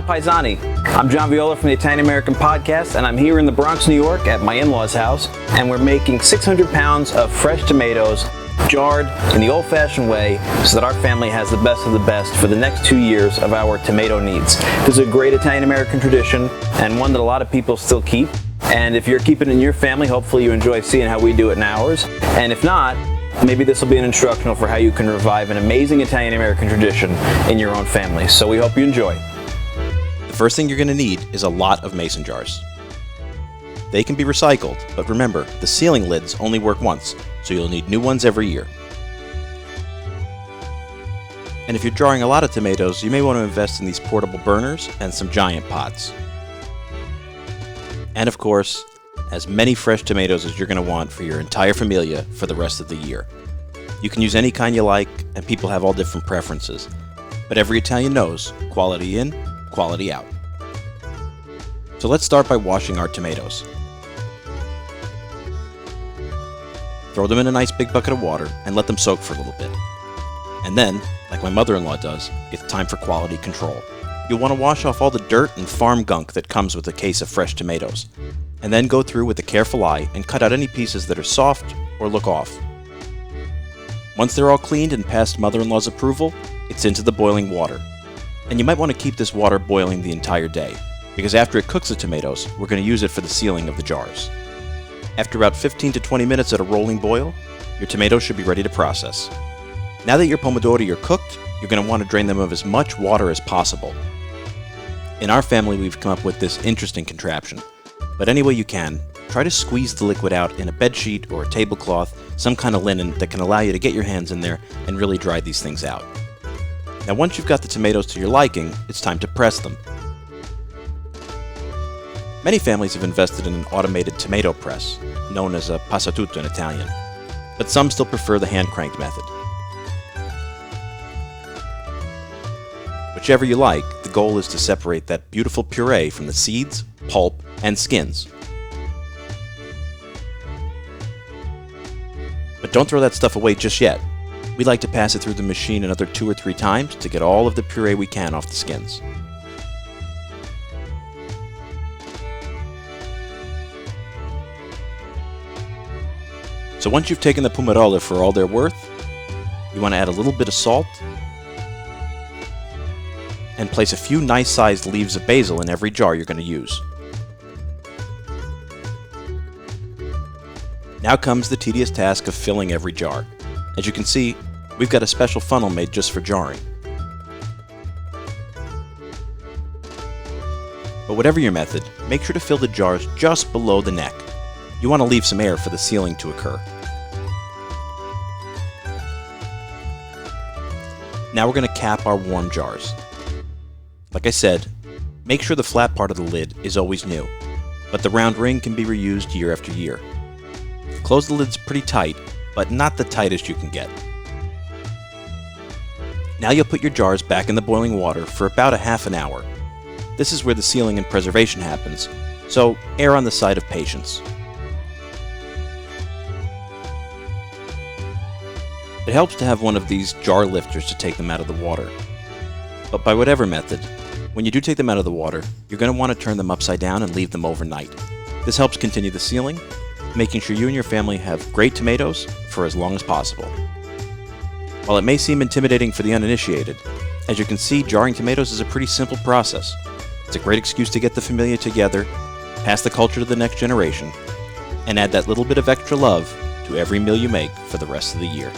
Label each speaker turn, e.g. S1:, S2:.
S1: Paisani. I'm John Viola from the Italian American Podcast, and I'm here in the Bronx, New York at my in-laws' house, and we're making 600 pounds of fresh tomatoes, jarred in the old-fashioned way, so that our family has the best of the best for the next 2 years of our tomato needs. This is a great Italian American tradition, and one that a lot of people still keep. And if you're keeping it in your family, hopefully you enjoy seeing how we do it in ours. And if not, maybe this will be an instructional for how you can revive an amazing Italian American tradition in your own family. So we hope you enjoy.
S2: The first thing you're going to need is a lot of mason jars. They can be recycled, but remember, the sealing lids only work once, so you'll need new ones every year. And if you're jarring a lot of tomatoes, you may want to invest in these portable burners and some giant pots. And of course, as many fresh tomatoes as you're going to want for your entire famiglia for the rest of the year. You can use any kind you like, and people have all different preferences. But every Italian knows, quality in, quality out. So let's start by washing our tomatoes. Throw them in a nice big bucket of water and let them soak for a little bit. And then, like my mother-in-law does, it's time for quality control. You'll want to wash off all the dirt and farm gunk that comes with a case of fresh tomatoes, and then go through with a careful eye and cut out any pieces that are soft or look off. Once they're all cleaned and past mother-in-law's approval, it's into the boiling water. And you might want to keep this water boiling the entire day, because after it cooks the tomatoes, we're going to use it for the sealing of the jars. After about 15 to 20 minutes at a rolling boil, your tomatoes should be ready to process. Now that your pomodori are cooked, you're going to want to drain them of as much water as possible. In our family, we've come up with this interesting contraption. But any way you can, try to squeeze the liquid out in a bedsheet or a tablecloth, some kind of linen that can allow you to get your hands in there and really dry these things out. Now once you've got the tomatoes to your liking, it's time to press them. Many families have invested in an automated tomato press, known as a passatutto in Italian, but some still prefer the hand-cranked method. Whichever you like, the goal is to separate that beautiful puree from the seeds, pulp, and skins. But don't throw that stuff away just yet. We like to pass it through the machine another 2 or 3 times to get all of the puree we can off the skins. So once you've taken the pomodola for all they're worth, you want to add a little bit of salt and place a few nice-sized leaves of basil in every jar you're going to use. Now comes the tedious task of filling every jar. As you can see, we've got a special funnel made just for jarring. But whatever your method, make sure to fill the jars just below the neck. You want to leave some air for the sealing to occur. Now we're going to cap our warm jars. Like I said, make sure the flat part of the lid is always new, but the round ring can be reused year after year. Close the lids pretty tight, but not the tightest you can get. Now you'll put your jars back in the boiling water for about a half an hour. This is where the sealing and preservation happens, so err on the side of patience. It helps to have one of these jar lifters to take them out of the water. But by whatever method, when you do take them out of the water, you're going to want to turn them upside down and leave them overnight. This helps continue the sealing, making sure you and your family have great tomatoes for as long as possible. While it may seem intimidating for the uninitiated, as you can see, jarring tomatoes is a pretty simple process. It's a great excuse to get the famiglia together, pass the culture to the next generation, and add that little bit of extra love to every meal you make for the rest of the year.